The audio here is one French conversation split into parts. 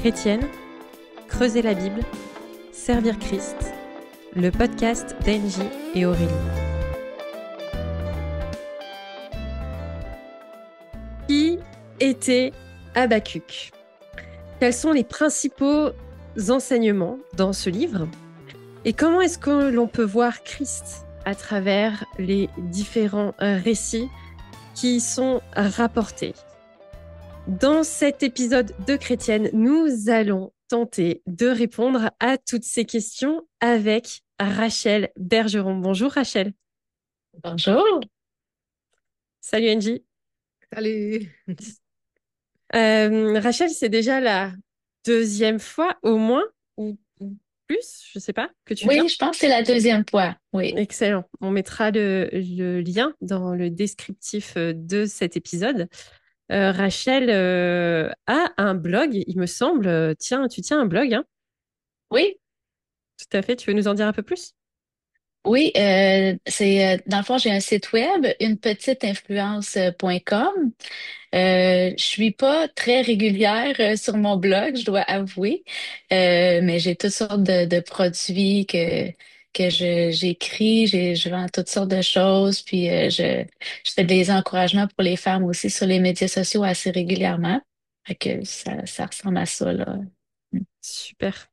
Chrétienne, creuser la Bible, servir Christ, le podcast d'Angie et Aurélie. Qui était Habakkuk? Quels sont les principaux enseignements dans ce livre? Et comment est-ce que l'on peut voir Christ à travers les différents récits qui y sont rapportés? Dans cet épisode de Chrétienne, nous allons tenter de répondre à toutes ces questions avec Rachel Bergeron. Bonjour Rachel. Bonjour. Salut Angie. Salut. Rachel, c'est déjà la deuxième fois au moins, ou plus, je sais pas, que tu viens. Oui, je pense que c'est la deuxième fois. Oui. Excellent. On mettra le lien dans le descriptif de cet épisode. Rachel a un blog, il me semble. Tiens, tu tiens un blog, hein? Oui, Tout à fait. Tu veux nous en dire un peu plus? oui, c'est dans le fond, j'ai un site web, unepetiteinfluence.com. Je suis pas très régulière sur mon blog, je dois avouer. Mais j'ai toutes sortes de produits que j'écris, je vends toutes sortes de choses, puis je fais des encouragements pour les femmes aussi sur les médias sociaux assez régulièrement. Fait que ça ressemble à ça, là. Super.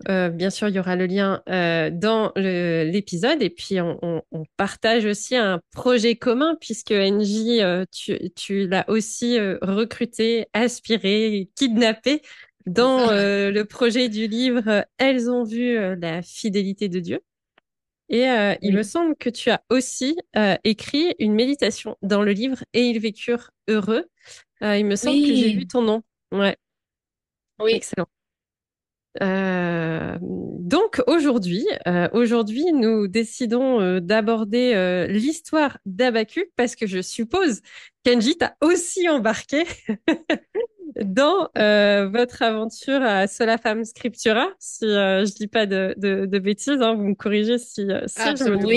Bien sûr, il y aura le lien dans l'épisode et puis on partage aussi un projet commun puisque NJ, tu l'as aussi recruté, aspiré, kidnappé C'est ça. dans le projet du livre Elles ont vu la fidélité de Dieu. Et il me Oui. semble que tu as aussi écrit une méditation dans le livre Et ils vécurent heureux. Il me semble que j'ai vu Oui, ton nom. Ouais, oui, excellent. Donc aujourd'hui, nous décidons d'aborder l'histoire d'Habakkuk parce que je suppose qu'Engie t'a aussi embarqué dans votre aventure à Sola Femme Scriptura. Si je dis pas de bêtises, hein, vous me corrigez si je me trompe. absolument.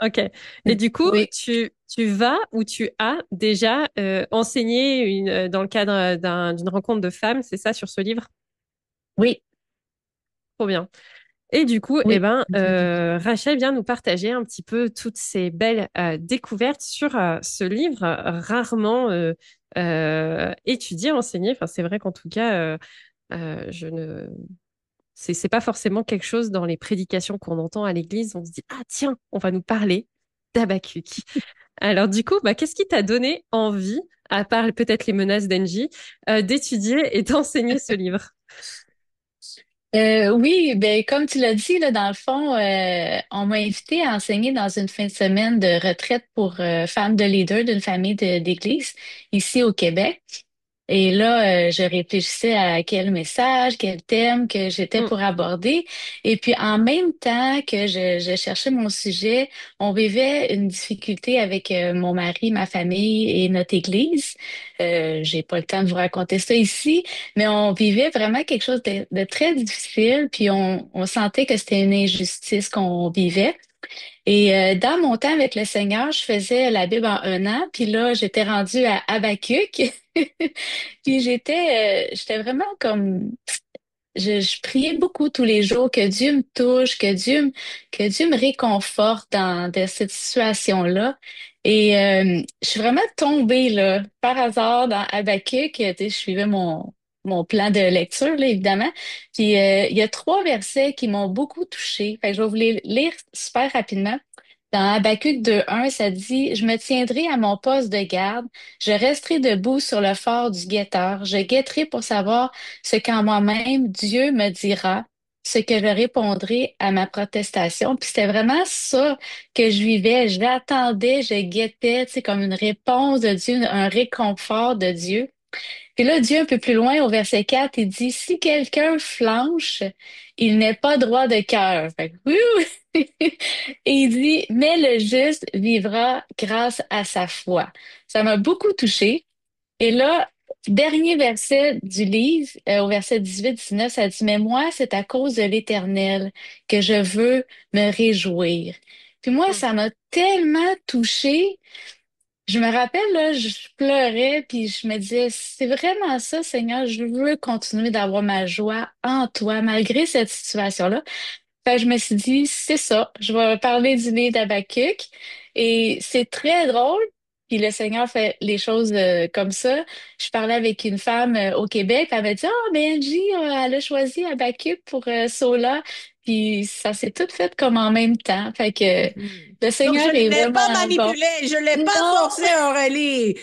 Ok. Et du coup, Oui, tu vas ou tu as déjà enseigné dans le cadre d'une rencontre de femmes, c'est ça, sur ce livre? oui, Trop bien. Et du coup, oui. Rachel vient nous partager un petit peu toutes ces belles découvertes sur ce livre rarement étudié, enseigné. Enfin, c'est vrai qu'en tout cas, je ne, c'est pas forcément quelque chose dans les prédications qu'on entend à l'église. On se dit, ah tiens, on va nous parler d'Habakkuk. Alors du coup, bah, qu'est-ce qui t'a donné envie, à part peut-être les menaces d'Engie, d'étudier et d'enseigner ce livre? Oui, ben comme tu l'as dit, là, dans le fond, on m'a invité à enseigner dans une fin de semaine de retraite pour femmes de leader d'une famille d'église ici au Québec. Et là, je réfléchissais à quel message, quel thème que j'étais Mm. pour aborder. Et puis, en même temps que je cherchais mon sujet, on vivait une difficulté avec mon mari, ma famille et notre église. J'ai pas le temps de vous raconter ça ici, mais on vivait vraiment quelque chose de très difficile. Puis, on sentait que c'était une injustice qu'on vivait. Et dans mon temps avec le Seigneur, je faisais la Bible en un an, puis là, j'étais rendue à Habakkuk. Puis j'étais vraiment comme, je priais beaucoup tous les jours que Dieu me touche, que Dieu me réconforte dans cette situation-là. Et je suis vraiment tombée là par hasard dans Habakkuk. Tu sais, je suivais mon plan de lecture là, évidemment. Puis il y a trois versets qui m'ont beaucoup touchée. Fait que je vais vous les lire super rapidement. Dans Habakkuk 2:1, ça dit, je me tiendrai à mon poste de garde, je resterai debout sur le fort du guetteur, je guetterai pour savoir ce qu'en moi-même Dieu me dira, ce que je répondrai à ma protestation. Puis c'était vraiment ça que je vivais. J'attendais, je guettais, tu sais, comme une réponse de Dieu, un réconfort de Dieu. Puis là, Dieu, un peu plus loin, au verset 4, il dit, si quelqu'un flanche, il n'est pas droit de cœur. Fait que, wouh! Et il dit, mais le juste vivra grâce à sa foi. Ça m'a beaucoup touchée. Et là, dernier verset du livre, au verset 18-19, ça dit, mais moi, c'est à cause de l'Éternel que je veux me réjouir. Puis moi, Mm. ça m'a tellement touchée. Je me rappelle, là, je pleurais, puis je me disais, c'est vraiment ça, Seigneur, je veux continuer d'avoir ma joie en toi, malgré cette situation-là. Fait que je me suis dit, c'est ça, je vais parler du livre d'Habakkuk. Et c'est très drôle. Puis le Seigneur fait les choses comme ça. Je parlais avec une femme au Québec, elle m'a dit, ah, mais Angie, elle a choisi Habakkuk pour Sola. Puis ça s'est tout fait comme en même temps. Fait que Mhm. le Donc, je Seigneur ne est l'ai pas vraiment bon. manipulé, je ne l'ai pas Non, forcé, Aurélie.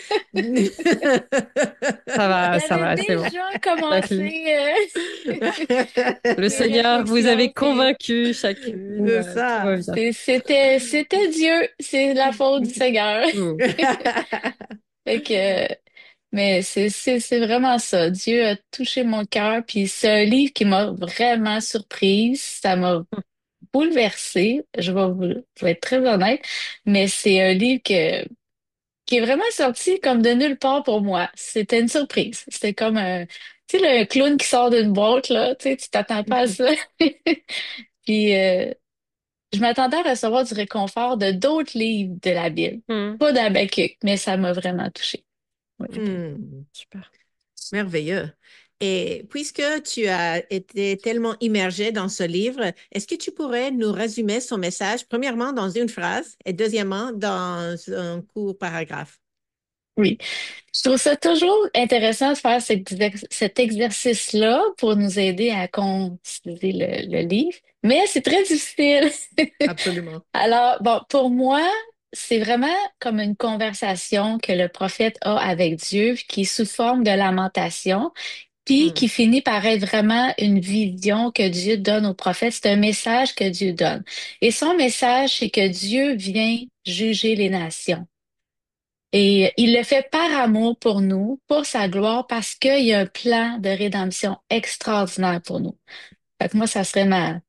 Ça j'avais va, c'est bon. déjà D'accord. commencé Le mes Seigneur vous avez réflexions. Puis convaincu chacune, C'est tout va ça. bien. c'était Dieu, c'est la faute du Seigneur. Hmm. Fait que, mais c'est vraiment ça. Dieu a touché mon cœur, puis c'est un livre qui m'a vraiment surprise. Ça m'a bouleversée. Je vais être très honnête, mais c'est un livre qui est vraiment sorti comme de nulle part pour moi. C'était une surprise. C'était comme tu sais, le clown qui sort d'une boîte, là. Tu sais, tu t'attends pas à ça. Puis, je m'attendais à recevoir du réconfort de d'autres livres de la Bible. Hmm. Pas d'Habakkuk, mais ça m'a vraiment touchée. Ouais. Hmm. Super. Merveilleux. Et puisque tu as été tellement immergé dans ce livre, est-ce que tu pourrais nous résumer son message, premièrement dans une phrase et deuxièmement dans un court paragraphe? Oui. Je trouve ça toujours intéressant de faire cet exercice-là pour nous aider à considérer le livre, mais c'est très difficile. Absolument. Alors, bon, pour moi, c'est vraiment comme une conversation que le prophète a avec Dieu, qui est sous forme de lamentation, puis Hmm. qui finit par être vraiment une vision que Dieu donne au prophète. C'est un message que Dieu donne. Et son message, c'est que Dieu vient juger les nations. Et il le fait par amour pour nous, pour sa gloire, parce qu'il y a un plan de rédemption extraordinaire pour nous. Fait que moi, ça serait ma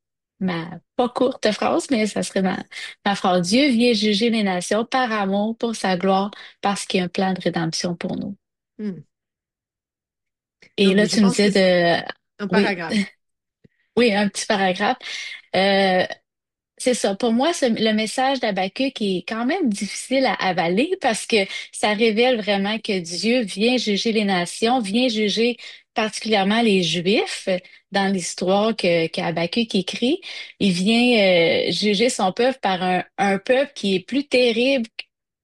pas courte phrase, mais ça serait ma phrase. Dieu vient juger les nations par amour, pour sa gloire, parce qu'il y a un plan de rédemption pour nous. Hmm. Et Donc, là, je tu me pense que disais c'est de... un Oui, paragraphe. oui, un petit paragraphe. Euh, C'est ça. Pour moi, le message d'Habakkuk est quand même difficile à avaler parce que ça révèle vraiment que Dieu vient juger les nations, vient juger particulièrement les Juifs dans l'histoire qu'Habakkuk écrit. Il vient juger son peuple par un peuple qui est plus terrible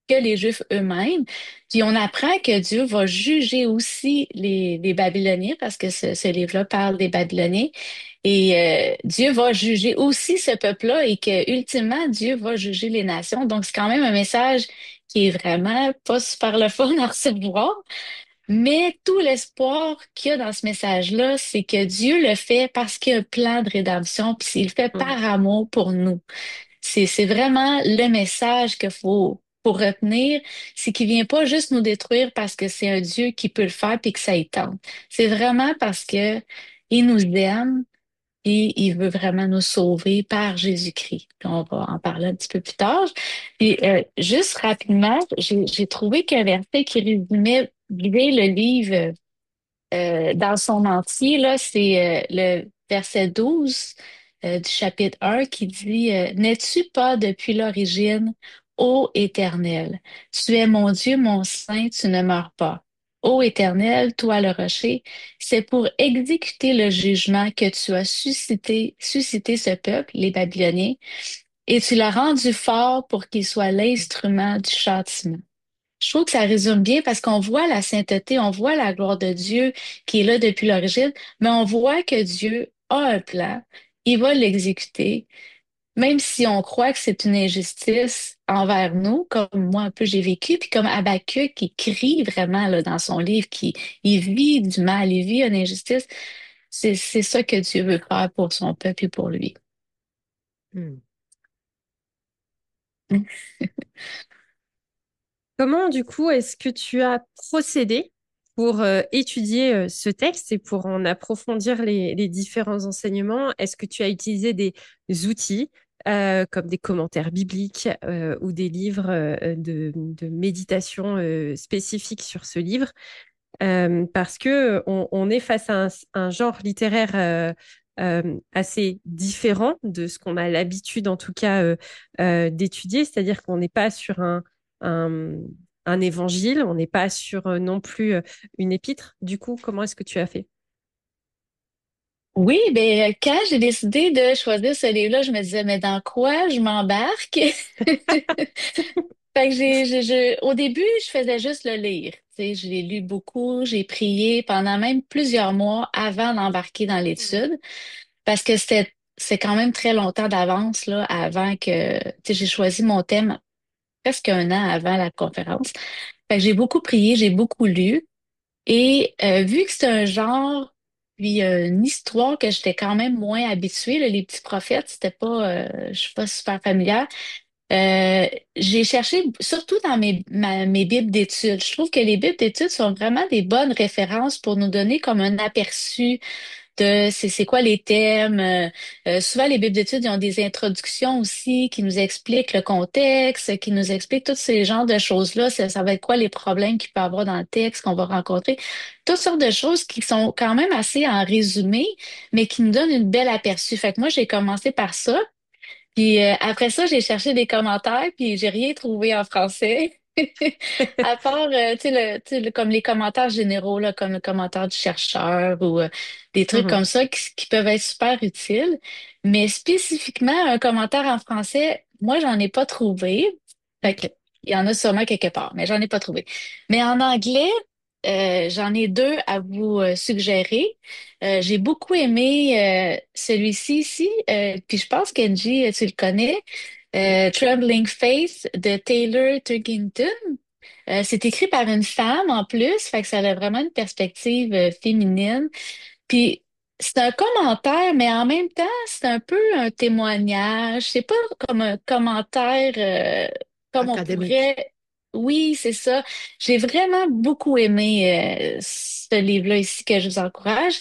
que les Juifs eux-mêmes. Puis on apprend que Dieu va juger aussi les Babyloniens parce que ce livre-là parle des Babyloniens. Et Dieu va juger aussi ce peuple-là et que ultimement Dieu va juger les nations. Donc c'est quand même un message qui est vraiment pas super le fun à recevoir. Mais tout l'espoir qu'il y a dans ce message-là, c'est que Dieu le fait parce qu'il y a un plan de rédemption, puis il le fait Hmm. par amour pour nous. C'est vraiment le message qu'il faut retenir, c'est qu'il vient pas juste nous détruire parce que c'est un Dieu qui peut le faire puis que ça y tente. C'est vraiment parce que il nous aime et il veut vraiment nous sauver par Jésus-Christ. Puis on va en parler un petit peu plus tard. Puis juste rapidement, j'ai trouvé qu'un verset qui résumait bien le livre dans son entier, là, c'est le verset 12 du chapitre 1 qui dit N'es-tu pas depuis l'origine, ô Éternel? Tu es mon Dieu, mon saint, tu ne meurs pas. Ô Éternel, toi le rocher, c'est pour exécuter le jugement que tu as suscité ce peuple, les Babyloniens, et tu l'as rendu fort pour qu'il soit l'instrument du châtiment. Je trouve que ça résume bien parce qu'on voit la sainteté, on voit la gloire de Dieu qui est là depuis l'origine, mais on voit que Dieu a un plan, il va l'exécuter, même si on croit que c'est une injustice envers nous, comme moi un peu j'ai vécu, puis comme Habakkuk qui crie vraiment là, dans son livre, qui il vit du mal, il vit une injustice, c'est ça que Dieu veut faire pour son peuple et pour lui. Hmm. Comment, du coup, est-ce que tu as procédé pour étudier ce texte et pour en approfondir les différents enseignements? Est-ce que tu as utilisé des outils comme des commentaires bibliques ou des livres de méditation spécifiques sur ce livre? Parce que on est face à un genre littéraire assez différent de ce qu'on a l'habitude, en tout cas, d'étudier. C'est-à-dire qu'on n'est pas sur un un évangile, on n'est pas sur non plus une épître. Du coup, comment est-ce que tu as fait? Oui, ben quand j'ai décidé de choisir ce livre-là, je me disais, mais dans quoi je m'embarque? Fait que au début, je faisais juste le lire. Tu sais, je l'ai lu beaucoup, j'ai prié pendant même plusieurs mois avant d'embarquer dans Mhm. l'étude, parce que c'est quand même très longtemps d'avance là, avant que, tu sais, j'ai choisi mon thème presque un an avant la conférence. Fait que j'ai beaucoup prié, j'ai beaucoup lu, et vu que c'est un genre puis une histoire que j'étais quand même moins habituée, là, les petits prophètes, c'était pas, je suis pas super familière. Euh, j'ai cherché surtout dans mes bibles d'études. Je trouve que les bibles d'études sont vraiment des bonnes références pour nous donner comme un aperçu de c'est quoi les thèmes. Souvent, les bibles d'études, ils ont des introductions aussi qui nous expliquent le contexte, qui nous expliquent tous ces genres de choses-là. Ça va être quoi les problèmes qu'il peut y avoir dans le texte qu'on va rencontrer. Toutes sortes de choses qui sont quand même assez en résumé, mais qui nous donnent une belle aperçu. Fait que moi, j'ai commencé par ça. Puis après ça, j'ai cherché des commentaires, puis j'ai rien trouvé en français. À part, comme les commentaires généraux, là, comme le commentaire du chercheur ou des trucs Mhm. comme ça qui peuvent être super utiles. Mais spécifiquement, un commentaire en français, moi, j'en ai pas trouvé. Fait que, Ok. il y en a sûrement quelque part, mais j'en ai pas trouvé. Mais en anglais, j'en ai deux à vous suggérer. J'ai beaucoup aimé celui-ci ici, puis je pense qu'Angie, tu le connais, Oui. Trembling Faith de Taylor Turkington. C'est écrit par une femme en plus, fait que ça a vraiment une perspective féminine. Puis c'est un commentaire, mais en même temps, c'est un peu un témoignage. C'est pas comme un commentaire comme on Académique. pourrait. Oui, c'est ça. J'ai vraiment beaucoup aimé ce livre-là ici que je vous encourage.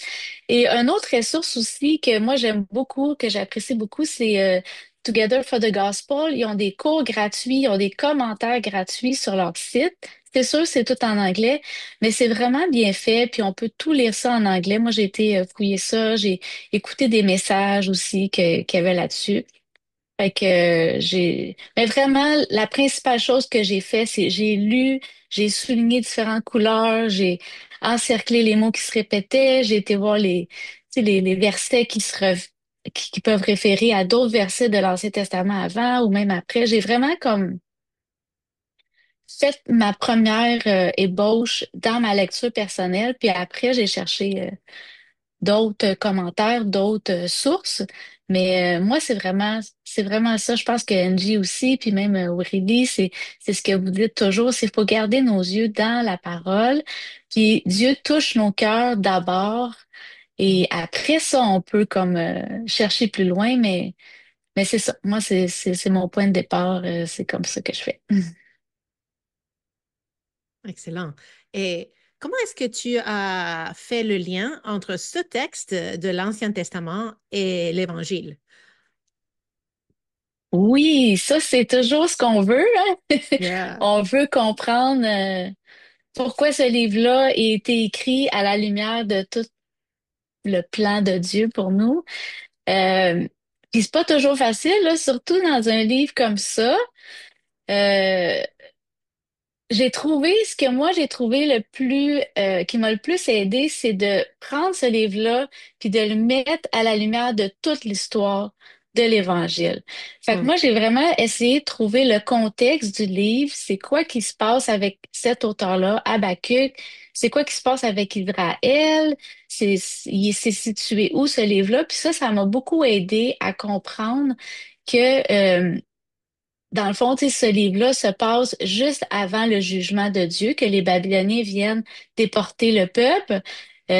Et une autre ressource aussi que moi j'aime beaucoup, que j'apprécie beaucoup, c'est Together for the Gospel. Ils ont des cours gratuits, ils ont des commentaires gratuits sur leur site. C'est sûr, c'est tout en anglais, mais c'est vraiment bien fait, puis on peut tout lire ça en anglais. Moi, j'ai été fouiller ça, j'ai écouté des messages aussi qu'il y avait là-dessus. Fait que Mais vraiment, la principale chose que j'ai fait, c'est j'ai lu, j'ai souligné différentes couleurs, j'ai encerclé les mots qui se répétaient, j'ai été voir tu sais, les versets qui peuvent référer à d'autres versets de l'Ancien Testament avant ou même après. J'ai vraiment comme fait ma première ébauche dans ma lecture personnelle, puis après, j'ai cherché d'autres commentaires, d'autres sources. Mais moi, c'est vraiment ça. Je pense que Angie aussi, puis même Aurélie, c'est ce que vous dites toujours, c'est qu'il faut garder nos yeux dans la parole. Puis Dieu touche nos cœurs d'abord, et Mhm. après ça, on peut comme chercher plus loin, mais c'est ça. Moi, c'est mon point de départ. C'est comme ça que je fais. Excellent. Et comment est-ce que tu as fait le lien entre ce texte de l'Ancien Testament et l'Évangile? Oui, ça, c'est toujours ce qu'on veut, hein. Yeah. On veut comprendre pourquoi ce livre-là a été écrit à la lumière de tout le plan de Dieu pour nous. Euh, Puis c'est pas toujours facile, là, surtout dans un livre comme ça. Euh, J'ai trouvé ce que moi j'ai trouvé le plus qui m'a le plus aidé, c'est de prendre ce livre-là puis de le mettre à la lumière de toute l'histoire de l'Évangile. Fait que Mm. moi j'ai vraiment essayé de trouver le contexte du livre, c'est quoi qui se passe avec cet auteur-là, Habakkuk, c'est quoi qui se passe avec Israël, il s'est situé où ce livre-là, puis ça m'a beaucoup aidé à comprendre que dans le fond, tu sais, ce livre-là se passe juste avant le jugement de Dieu, que les Babyloniens viennent déporter le peuple. Tu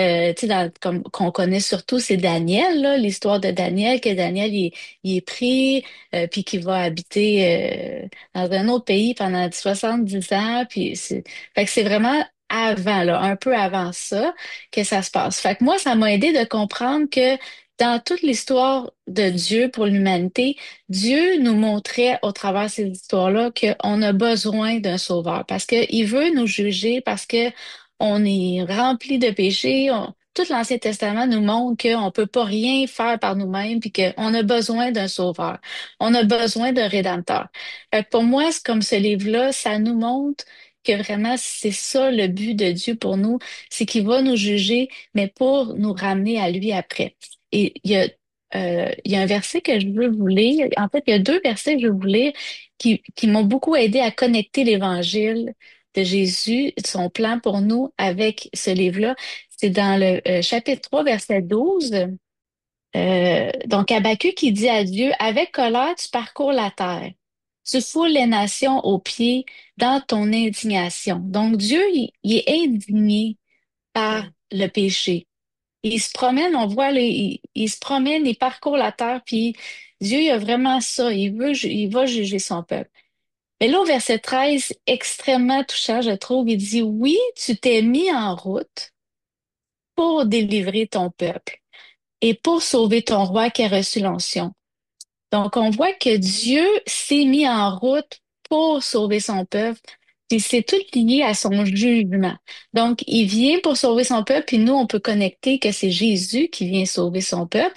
sais, comme qu'on connaît surtout, c'est Daniel, là, l'histoire de Daniel, que Daniel il est pris, puis qu'il va habiter dans un autre pays pendant 70 ans. Fait que c'est vraiment avant, là, un peu avant ça, que ça se passe. Fait que moi, ça m'a aidé de comprendre que dans toute l'histoire de Dieu pour l'humanité, Dieu nous montrait au travers de ces histoires-là qu'on a besoin d'un sauveur parce qu'il veut nous juger, parce que on est rempli de péchés. Tout l'Ancien Testament nous montre qu'on ne peut pas rien faire par nous-mêmes puis qu'on a besoin d'un sauveur. On a besoin d'un rédempteur. Fait que pour moi, c'est comme ce livre-là, ça nous montre que vraiment c'est ça le but de Dieu pour nous, c'est qu'il va nous juger, mais pour nous ramener à lui après. Et il y a un verset que je veux vous lire. En fait, il y a deux versets que je veux vous lire qui m'ont beaucoup aidé à connecter l'Évangile de Jésus, son plan pour nous avec ce livre-là. C'est dans le chapitre 3, verset 12. Donc, Habakkuk qui dit à Dieu, avec colère, tu parcours la terre. Tu foules les nations aux pieds dans ton indignation. Donc, Dieu, il est indigné par Mm. le péché. Il se promène, on voit, il se promène, il parcourt la terre, puis Dieu, il a vraiment ça. Il va juger son peuple. Mais là, au verset 13, extrêmement touchant, je trouve, il dit, oui, tu t'es mis en route pour délivrer ton peuple et pour sauver ton roi qui a reçu l'onction. Donc, on voit que Dieu s'est mis en route pour sauver son peuple, puis c'est tout lié à son jugement. Donc, il vient pour sauver son peuple, puis nous, on peut connecter que c'est Jésus qui vient sauver son peuple.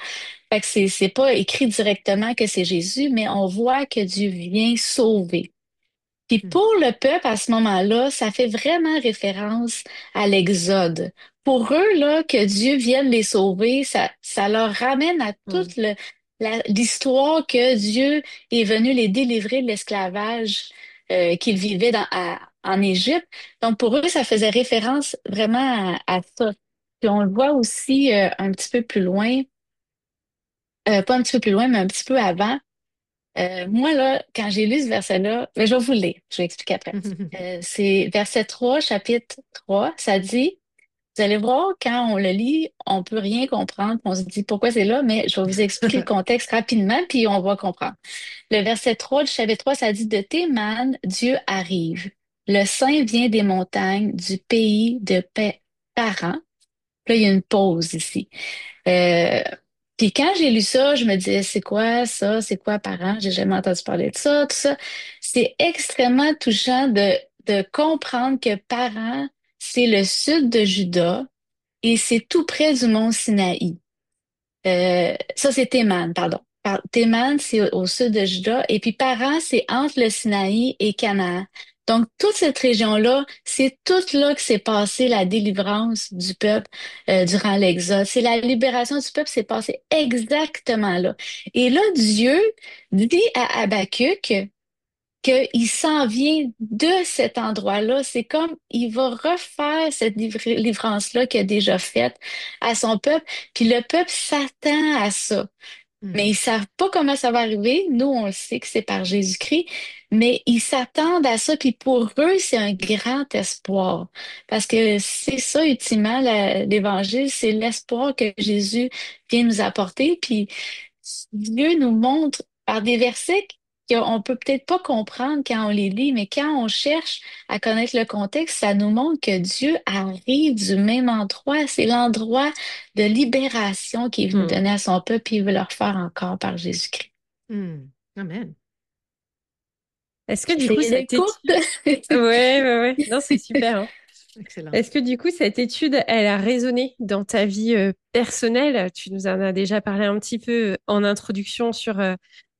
Fait que c'est pas écrit directement que c'est Jésus, mais on voit que Dieu vient sauver. Puis Mm. pour le peuple, à ce moment-là, ça fait vraiment référence à l'Exode. Pour eux, là, que Dieu vienne les sauver, ça leur ramène à Mm. toute l'histoire que Dieu est venu les délivrer de l'esclavage qu'ils vivaient en Égypte. Donc pour eux, ça faisait référence vraiment à ça. Puis on le voit aussi un petit peu plus loin, pas un petit peu plus loin, mais un petit peu avant. Moi, là, quand j'ai lu ce verset-là, je vais vous le lire, je vais expliquer après. C'est verset 3, chapitre 3, ça dit, vous allez voir, quand on le lit, on peut rien comprendre, on se dit pourquoi c'est là, mais je vais vous expliquer le contexte rapidement, puis on va comprendre. Le verset 3 du chapitre 3, ça dit, de Théman, Dieu arrive. Le Saint vient des montagnes, du pays de Paran. Là, il y a une pause ici. Euh, Puis quand j'ai lu ça, je me disais, c'est quoi ça? C'est quoi parent? J'ai jamais entendu parler de ça, tout ça. C'est extrêmement touchant de comprendre que parent, c'est le sud de Juda et c'est tout près du mont Sinaï. Ça, c'est Théman, pardon. Théman, c'est au sud de Juda. Et puis Paran, c'est entre le Sinaï et Canaan. Donc, toute cette région-là, c'est tout là que s'est passé la délivrance du peuple durant l'Exode. C'est la libération du peuple s'est passée exactement là. Et là, Dieu dit à Habakkuk qu'il s'en vient de cet endroit-là. C'est comme il va refaire cette livrance-là qu'il a déjà faite à son peuple, puis le peuple s'attend à ça. Mais Mm. ils savent pas comment ça va arriver. Nous, on le sait que c'est par Jésus-Christ, mais ils s'attendent à ça. Puis pour eux, c'est un grand espoir. Parce que c'est ça, ultimement, l'Évangile, c'est l'espoir que Jésus vient nous apporter. Puis Dieu nous montre par des versets qu'on peut peut-être pas comprendre quand on les lit, mais quand on cherche à connaître le contexte, ça nous montre que Dieu arrive du même endroit. C'est l'endroit de libération qu'il est venu Hmm. donner à son peuple, et il veut leur faire encore par Jésus-Christ. Mm. Amen. Est-ce que du coup, C'est cette courte. étude... Ouais, ouais, ouais. Non, c'est super, hein. Excellent. Est-ce que du coup, cette étude, elle a résonné dans ta vie personnelle? Tu nous en as déjà parlé un petit peu en introduction sur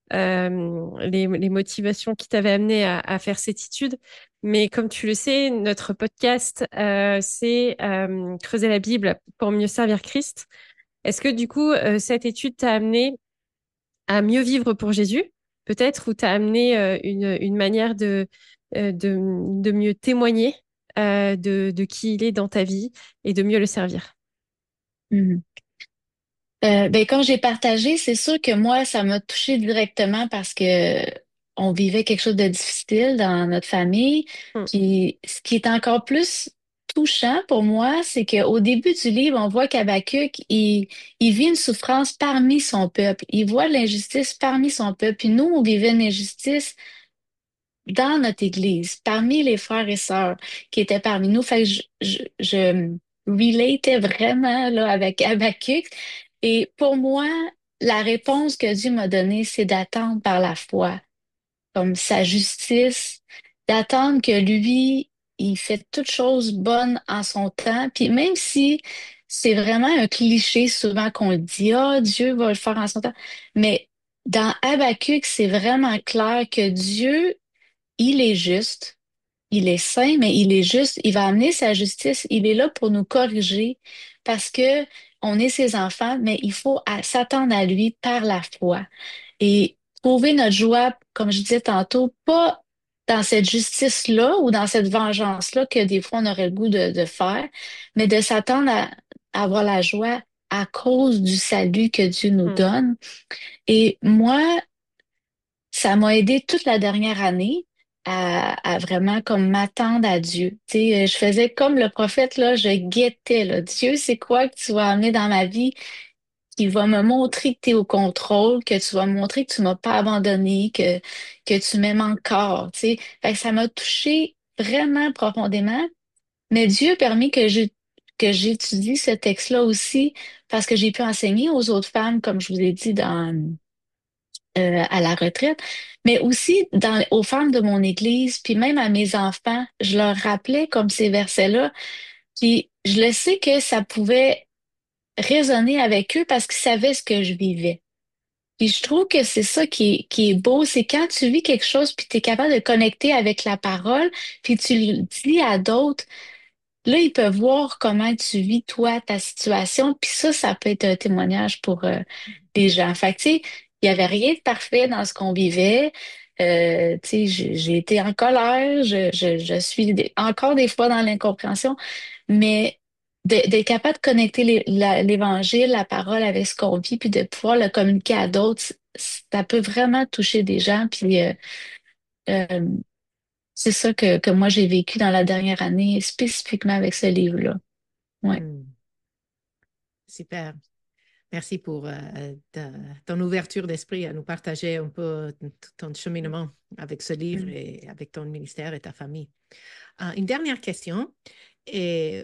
les motivations qui t'avaient amené à faire cette étude. Mais comme tu le sais, notre podcast, c'est Creuser la Bible pour mieux servir Christ. Est-ce que du coup, cette étude t'a amené à mieux vivre pour Jésus, peut-être, ou t'a amené une manière de mieux témoigner de qui il est dans ta vie et de mieux le servir? Mhm. Ben, quand j'ai partagé, c'est sûr que moi, ça m'a touché directement parce que on vivait quelque chose de difficile dans notre famille. Hmm. Puis, ce qui est encore plus touchant pour moi, c'est qu'au début du livre, on voit qu'Habakkuk, il vit une souffrance parmi son peuple. Il voit l'injustice parmi son peuple. Puis nous, on vivait une injustice dans notre Église, parmi les frères et sœurs qui étaient parmi nous. Fait que je relatais vraiment là, avec Habakkuk. Et pour moi, la réponse que Dieu m'a donnée, c'est d'attendre par la foi, comme sa justice, d'attendre que lui, il fait toutes choses bonnes en son temps. Puis même si c'est vraiment un cliché souvent qu'on le dit, ah, Dieu va le faire en son temps. Mais dans Habakkuk, c'est vraiment clair que Dieu il est juste, il est saint, mais il est juste, il va amener sa justice, il est là pour nous corriger parce que on est ses enfants, mais il faut s'attendre à lui par la foi et trouver notre joie, comme je disais tantôt, pas dans cette justice-là ou dans cette vengeance-là que des fois on aurait le goût de faire, mais de s'attendre à avoir la joie à cause du salut que Dieu nous Mm. donne. Et moi, ça m'a aidé toute la dernière année à vraiment comme m'attendre à Dieu. Tu sais, je faisais comme le prophète, là, je guettais, là. Dieu, c'est quoi que tu vas amener dans ma vie qui va me montrer que tu es au contrôle, que tu vas me montrer que tu m'as pas abandonné, que tu m'aimes encore, tu sais. Fait que ça m'a touché vraiment profondément. Mais Dieu a permis que j'étudie ce texte-là aussi parce que j'ai pu enseigner aux autres femmes, comme je vous ai dit, à la retraite, mais aussi aux femmes de mon église, puis même à mes enfants, je leur rappelais comme ces versets-là, puis je le sais que ça pouvait résonner avec eux parce qu'ils savaient ce que je vivais. Puis je trouve que c'est ça qui est beau, c'est quand tu vis quelque chose, puis tu es capable de connecter avec la parole, puis tu le dis à d'autres. Là, ils peuvent voir comment tu vis, toi, ta situation. Puis ça peut être un témoignage pour les gens. Fait que, tu sais, il n'y avait rien de parfait dans ce qu'on vivait. Tu sais, j'ai été en colère. Je suis encore des fois dans l'incompréhension. Mais d'être capable de connecter l'Évangile, la parole avec ce qu'on vit, puis de pouvoir le communiquer à d'autres, ça peut vraiment toucher des gens. Puis euh, c'est ça que moi j'ai vécu dans la dernière année, spécifiquement avec ce livre-là. Ouais. Hmm. Super. Merci pour ton ouverture d'esprit à nous partager un peu ton cheminement avec ce livre Mm. et avec ton ministère et ta famille. Une dernière question, et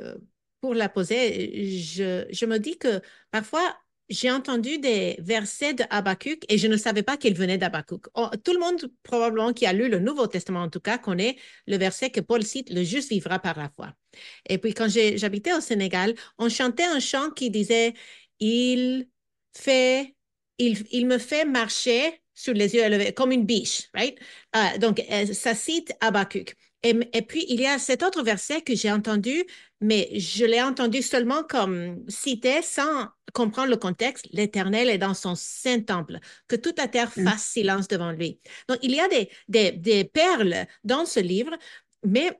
pour la poser, je me dis que parfois, j'ai entendu des versets de Habakkuk et je ne savais pas qu'ils venaient d'Habakkuk. Oh, tout le monde, probablement, qui a lu le Nouveau Testament, en tout cas, connaît le verset que Paul cite, le juste vivra par la foi. Et puis, quand j'habitais au Sénégal, on chantait un chant qui disait, il fait, il me fait marcher sur les yeux élevés, comme une biche, right? Donc, ça cite Habakkuk. Et puis, il y a cet autre verset que j'ai entendu, mais je l'ai entendu seulement comme cité sans comprendre le contexte. L'Éternel est dans son saint temple, que toute la terre Mm. fasse silence devant lui. Donc, il y a des perles dans ce livre, mais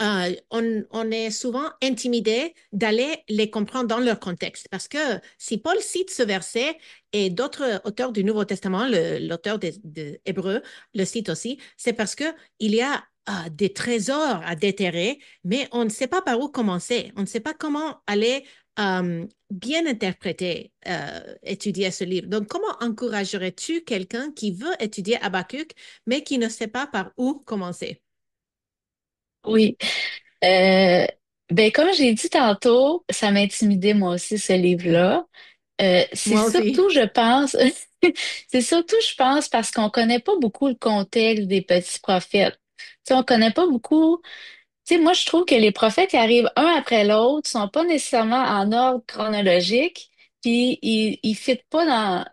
on est souvent intimidé d'aller les comprendre dans leur contexte. Parce que si Paul cite ce verset et d'autres auteurs du Nouveau Testament, l'auteur de Hébreux le cite aussi, c'est parce qu'il y a des trésors à déterrer, mais on ne sait pas par où commencer. On ne sait pas comment aller bien interpréter, étudier ce livre. Donc, comment encouragerais-tu quelqu'un qui veut étudier Habakkuk, mais qui ne sait pas par où commencer? Oui. Euh, ben, comme j'ai dit tantôt, ça m'intimidait moi aussi, ce livre-là. C'est Moi aussi. surtout, je pense, c'est surtout, je pense, parce qu'on connaît pas beaucoup le contexte des petits prophètes. Tu sais, on connaît pas beaucoup. Tu sais, moi, je trouve que les prophètes qui arrivent un après l'autre sont pas nécessairement en ordre chronologique, puis ils fitent pas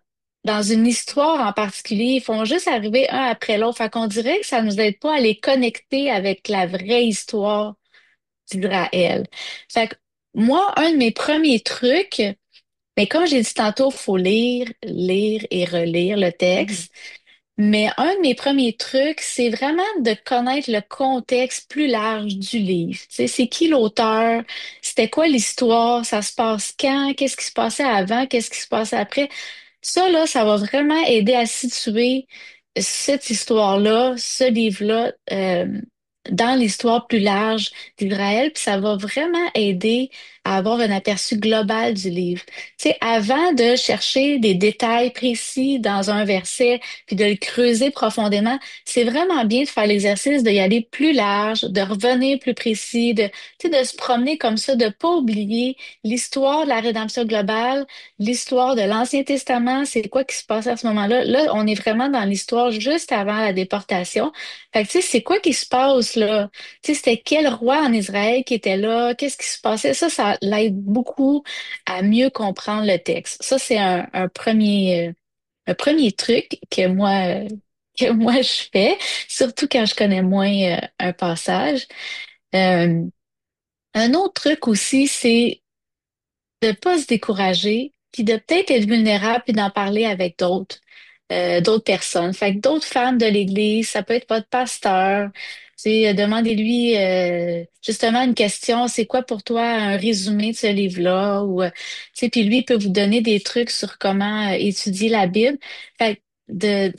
dans une histoire en particulier. Ils font juste arriver un après l'autre. Fait qu'on dirait que ça nous aide pas à les connecter avec la vraie histoire d'Israël. Fait que moi, un de mes premiers trucs, mais comme j'ai dit tantôt, faut lire et relire le Mhm. texte. Mais un de mes premiers trucs, c'est vraiment de connaître le contexte plus large du livre. Tu sais, c'est qui l'auteur? C'était quoi l'histoire? Ça se passe quand? Qu'est-ce qui se passait avant? Qu'est-ce qui se passait après? Ça, là, ça va vraiment aider à situer cette histoire-là, ce livre-là, dans l'histoire plus large d'Israël, puis ça va vraiment aider à avoir un aperçu global du livre. Tu sais, avant de chercher des détails précis dans un verset, puis de le creuser profondément, c'est vraiment bien de faire l'exercice d'y aller plus large, de revenir plus précis, tu sais, de se promener comme ça, de pas oublier l'histoire de la rédemption globale, l'histoire de l'Ancien Testament, c'est quoi qui se passait à ce moment-là. Là, on est vraiment dans l'histoire juste avant la déportation. Fait que, tu sais, c'est quoi qui se passe là? Tu sais, c'était quel roi en Israël qui était là? Qu'est-ce qui se passait? Ça l'aide beaucoup à mieux comprendre le texte. Ça, c'est un premier truc que moi, que moi je fais, surtout quand je connais moins un passage. Euh, un autre truc aussi, c'est de pas se décourager, puis de peut-être être vulnérable, puis d'en parler avec d'autres personnes. Fait que d'autres femmes de l'Église, ça peut être votre pasteur. Demandez-lui justement une question, c'est quoi pour toi un résumé de ce livre-là? Ou, puis lui il peut vous donner des trucs sur comment étudier la Bible. Fait que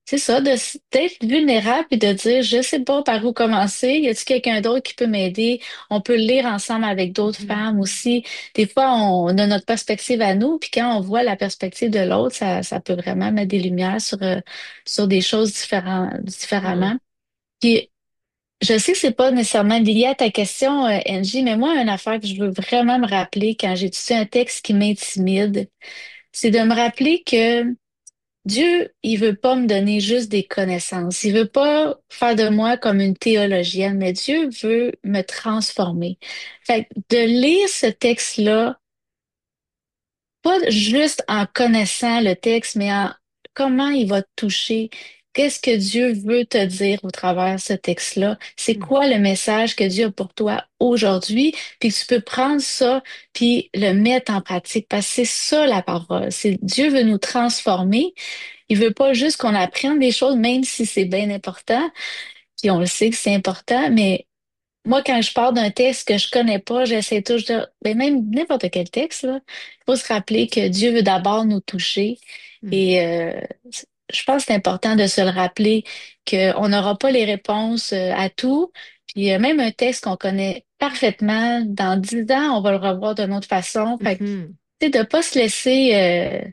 c'est ça, d'être vulnérable et de dire, je sais pas par où commencer. Y a-t-il quelqu'un d'autre qui peut m'aider? On peut le lire ensemble avec d'autres Mhm. femmes aussi. Des fois, on a notre perspective à nous, puis quand on voit la perspective de l'autre, ça peut vraiment mettre des lumières sur des choses Mhm. différemment. Puis, je sais que c'est pas nécessairement lié à ta question, Angie, mais moi, une affaire que je veux vraiment me rappeler quand j'étudie un texte qui m'intimide, c'est de me rappeler que Dieu, il veut pas me donner juste des connaissances. Il veut pas faire de moi comme une théologienne, mais Dieu veut me transformer. Fait que de lire ce texte-là, pas juste en connaissant le texte, mais en comment il va te toucher. Qu'est-ce que Dieu veut te dire au travers de ce texte-là? C'est Mhm. quoi le message que Dieu a pour toi aujourd'hui? Puis que tu peux prendre ça puis le mettre en pratique parce que c'est ça la parole. C'est Dieu veut nous transformer. Il veut pas juste qu'on apprenne des choses, même si c'est bien important. Puis on le sait que c'est important, mais moi, quand je pars d'un texte que je connais pas, j'essaie toujours de, ben même n'importe quel texte, là, il faut se rappeler que Dieu veut d'abord nous toucher. Mhm. Et je pense que c'est important de se le rappeler qu'on n'aura pas les réponses à tout. Puis même un texte qu'on connaît parfaitement, dans 10 ans, on va le revoir d'une autre façon. Fait que, Mhm. tu sais, de pas se laisser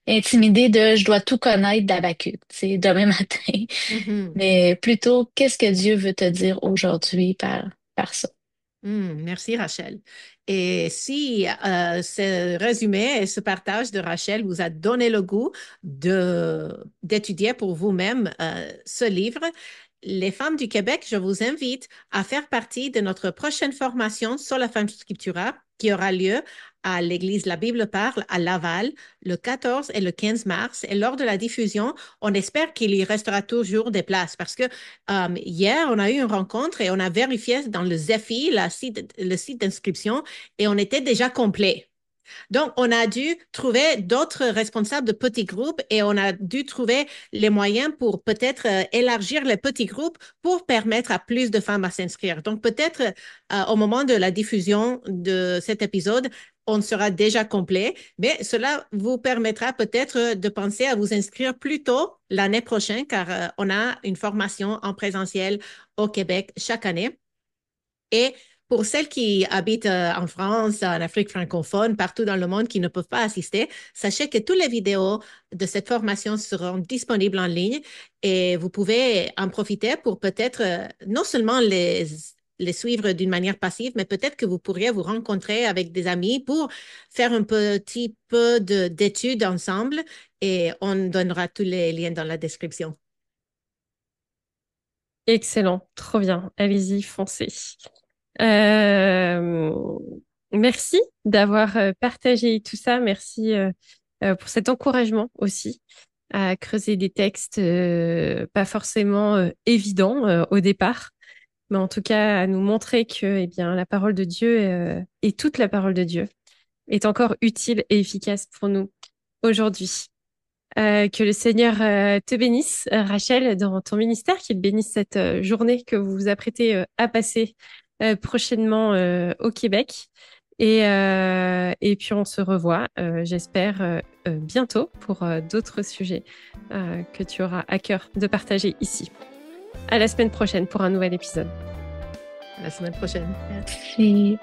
intimider de je dois tout connaître d'Habakkuk, tu sais, demain matin. Mhm. Mais plutôt, qu'est-ce que Dieu veut te dire aujourd'hui par ça? Merci Rachel. Et si ce résumé et ce partage de Rachel vous a donné le goût d'étudier pour vous-même ce livre, les femmes du Québec, je vous invite à faire partie de notre prochaine formation sur la femme scriptura qui aura lieu à l'Église La Bible Parle à Laval le 14 et le 15 mars. Et lors de la diffusion, on espère qu'il y restera toujours des places parce que hier, on a eu une rencontre et on a vérifié dans le Zephy, le site d'inscription, et on était déjà complet. Donc, on a dû trouver d'autres responsables de petits groupes et on a dû trouver les moyens pour peut-être élargir les petits groupes pour permettre à plus de femmes à s'inscrire. Donc, peut-être au moment de la diffusion de cet épisode, on sera déjà complet, mais cela vous permettra peut-être de penser à vous inscrire plus tôt l'année prochaine car on a une formation en présentiel au Québec chaque année. Et pour celles qui habitent en France, en Afrique francophone, partout dans le monde, qui ne peuvent pas assister, sachez que toutes les vidéos de cette formation seront disponibles en ligne et vous pouvez en profiter pour peut-être non seulement les suivre d'une manière passive, mais peut-être que vous pourriez vous rencontrer avec des amis pour faire un petit peu d'études ensemble et on donnera tous les liens dans la description. Excellent, trop bien. Allez-y, foncez. Euh, Merci d'avoir partagé tout ça. Merci pour cet encouragement aussi à creuser des textes pas forcément évidents au départ, mais en tout cas à nous montrer que eh bien, la parole de Dieu et toute la parole de Dieu est encore utile et efficace pour nous aujourd'hui. Que le Seigneur te bénisse, Rachel, dans ton ministère, qu'il bénisse cette journée que vous vous apprêtez à passer prochainement au Québec. Et puis on se revoit, j'espère, bientôt pour d'autres sujets que tu auras à cœur de partager ici. À la semaine prochaine pour un nouvel épisode. À la semaine prochaine. Merci.